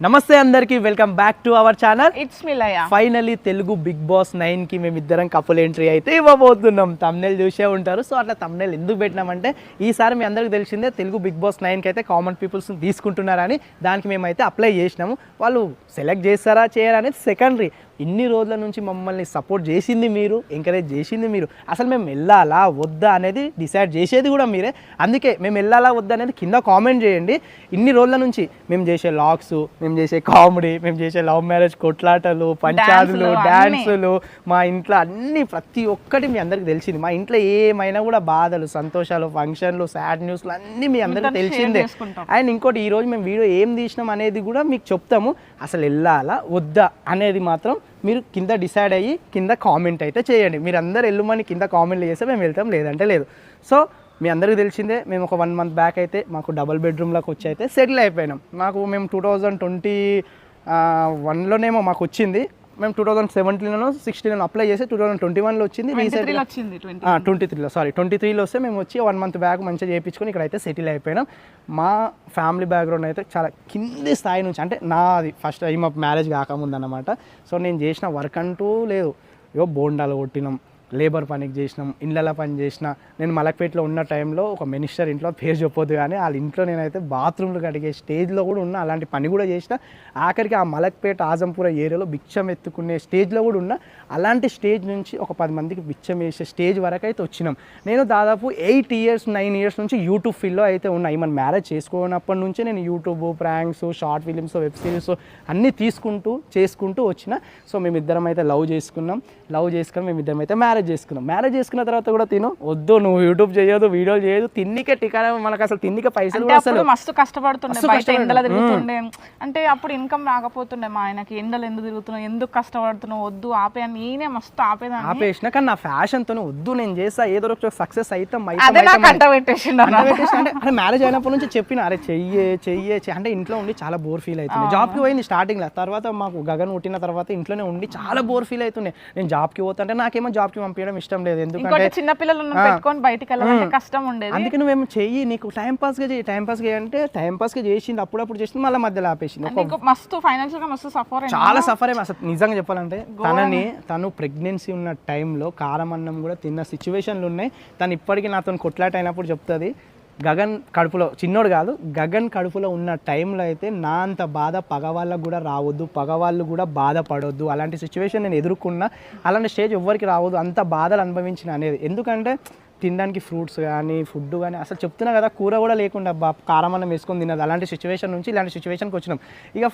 నమస్తే అందరికి welcome back to our channel. It's Milaya. Finally Telugu Bigg Boss 9 కి మేమిద్దరం కపుల్ ఎంట్రీ అయితే ఇవ్వబోతున్నాం. తమ్నెల్ చూసే ఉంటారు. సో అట్లా తమ్నెల్ ఎందుకు పెట్టినామంటే ఈసారి మీ అందరికి తెలిసిందే తెలుగు బిగ్ బాస్ 9 కి అయితే కామన్ పీపుల్స్ తీసుకుంటున్నారని, దానికి మేమైతే అప్లై చేసినాము. వాళ్ళు సెలెక్ట్ చేస్తారా చేయరా అనేది సెకండరీ. ఇన్ని రోజుల నుంచి మమ్మల్ని సపోర్ట్ చేసింది మీరు, ఎంకరేజ్ చేసింది మీరు. అసలు మేము వెళ్ళాలా వద్దా అనేది డిసైడ్ చేసేది కూడా మీరే. అందుకే మేము వెళ్ళాలా వద్దా అనేది కింద కామెంట్ చేయండి. ఇన్ని రోజుల నుంచి మేము చేసే లాగ్స్, మేము చేసే కామెడీ, మేము చేసే లవ్ మ్యారేజ్ కొట్లాటలు, పంచాదులు, డ్యాన్సులు, మా ఇంట్లో అన్ని ప్రతి ఒక్కటి మీ అందరికి తెలిసింది. మా ఇంట్లో ఏమైనా కూడా బాధలు, సంతోషాలు, ఫంక్షన్లు, సాడ్ న్యూస్లు అన్నీ మీ అందరికి తెలిసిందే. అండ్ ఇంకోటి, ఈరోజు మేము వీడియో ఏం తీసినాం అనేది కూడా మీకు చెప్తాము. అసలు వెళ్ళాలా వద్దా అనేది మాత్రం మీరు కింద డిసైడ్ అయ్యి కింద కామెంట్ అయితే చేయండి. మీరు అందరు వెళ్ళమని కింద కామెంట్లు చేస్తే మేము వెళ్తాం, లేదంటే లేదు. సో మీ అందరికీ తెలిసిందే, మేము ఒక 1 month బ్యాక్ అయితే మాకు డబుల్ బెడ్రూమ్లోకి వచ్చి అయితే సెటిల్ అయిపోయినాం. మేము 2021లోనేమో మాకు వచ్చింది. మేము 2017లోనో 16లో అప్లై చేసి 2021లో వచ్చింది. రీసెంట్గా 23లో వస్తే మేము వచ్చి 1 month బ్యాక్ మంచిగా చేయించుకొని ఇక్కడైతే సెటిల్ అయిపోయినాం. మా ఫ్యామిలీ బ్యాక్గ్రౌండ్ అయితే చాలా కింది స్థాయి నుంచి, అంటే నాది ఫస్ట్ టైం మ్యారేజ్ కాకముందు అన్నమాట. సో నేను చేసిన వర్క్ అంటూ లేదు. బోండాలు కొట్టినాం, లేబర్ పనికి చేసినాం, ఇళ్ళ పని చేసిన. నేను మలక్పేటలో ఉన్న టైంలో ఒక మినిస్టర్ ఇంట్లో పేరు చెప్పొద్దు కానీ వాళ్ళ ఇంట్లో నేనైతే బాత్రూమ్లు కడిగే స్టేజ్లో కూడా ఉన్నా. అలాంటి పని కూడా చేసిన. ఆఖరికి ఆ మలక్పేట ఆజంపుర ఏరియాలో బిచ్చం ఎత్తుకునే స్టేజ్లో కూడా ఉన్నా. అలాంటి స్టేజ్ నుంచి ఒక 10 మందికి బిచ్చం వేసే స్టేజ్ వరకు అయితే వచ్చినాం. నేను దాదాపు 8 years 9 years నుంచి యూట్యూబ్ ఫీల్డ్లో అయితే ఉన్నా. మన మ్యారేజ్ చేసుకున్నప్పటి నుంచి నేను YouTube, pranks, short films, web series అన్నీ చేసుకుంటూ వచ్చిన. సో మేమిద్దరం అయితే లవ్ చేసుకుని మేమిద్దరం అయితే మ్యారేజ్ చేసుకున్న తర్వాత కూడా వద్దు, నువ్వు యూట్యూబ్ చేయదు, వీడియోలు చేయదు, తిన్నికే టికానా, మనకు అసలు తిన్నికే పైసలు కూడా అసలు మస్తు కష్టపడుతుండే, బయట ఎండలు తిరుగుతుండే. అంటే అప్పుడు ఇన్కమ్ రాకపోతుండే. మా ఆయనకి ఎండలు ఎందుకు తిరుగుతున్నావు, ఎందుకు కష్టపడుతున్నావు, వద్దు ఆపే అని నేనే మస్తు ఆపేసిన. కానీ నా ఫ్యాషన్ తోనే వద్దు, నేను చేస్తా, ఏదో ఒక సక్సెస్ అవుతాం. అంటే మ్యారేజ్ అయినప్పటి నుంచి చెప్పిన, అరే చెయ్యే అంటే ఇంట్లో ఉండి చాలా బోర్ ఫీల్ అవుతుంది. జాబ్కి పోయింది స్టార్టింగ్ లో, తర్వాత మాకు గగన్ పుట్టిన తర్వాత ఇంట్లోనే ఉండి చాలా బోర్ ఫీల్ అవుతుండే. నేను జాబ్కి పోతుంటే నాకేమో జాబ్కి పంపించడం ఇష్టం లేదు, ఎందుకంటే చిన్న పిల్లలు పెట్టుకొని బయటికి వెళ్ళాలంటే కష్టం ఉండేది. అందుకే నువ్వేమో చెయ్యి, నీకు టైం పాస్ గా అంటే టైం పాస్ గా చేసింది, అప్పుడప్పుడు చేసింది, మళ్ళీ మధ్యలో ఆపేసింది. మస్తు ఫైనాన్షియల్ గా మస్తు సఫర్, చాలా సఫర్ అసలు నిజంగా చెప్పాలంటే. తను ప్రెగ్నెన్సీ ఉన్న టైంలో కారం అన్నం కూడా తిన్న సిచ్యువేషన్లు ఉన్నాయి. తను ఇప్పటికీ నాతో కొట్లాట అయినప్పుడు చెప్తుంది, గగన్ కడుపులో, చిన్నోడు కాదు, గగన్ కడుపులో ఉన్న టైంలో అయితే నా అంత బాధ పగవాళ్ళకు కూడా రావద్దు, పగవాళ్ళు కూడా బాధపడొద్దు. అలాంటి సిచ్యువేషన్ నేను ఎదుర్కొన్నా. అలాంటి స్టేజ్ ఎవ్వరికి రావద్దు, అంత బాధలు అనుభవించిన అనేది. ఎందుకంటే తినడానికి ఫ్రూట్స్ కానీ ఫుడ్ కానీ అసలు చెప్తున్నా కదా, కూర కూడా లేకుండా కారం అన్నం వేసుకొని తిన్నది. అలాంటి సిచ్యువేషన్ నుంచి ఇలాంటి సిచ్యువేషన్కి వచ్చినాం. ఇక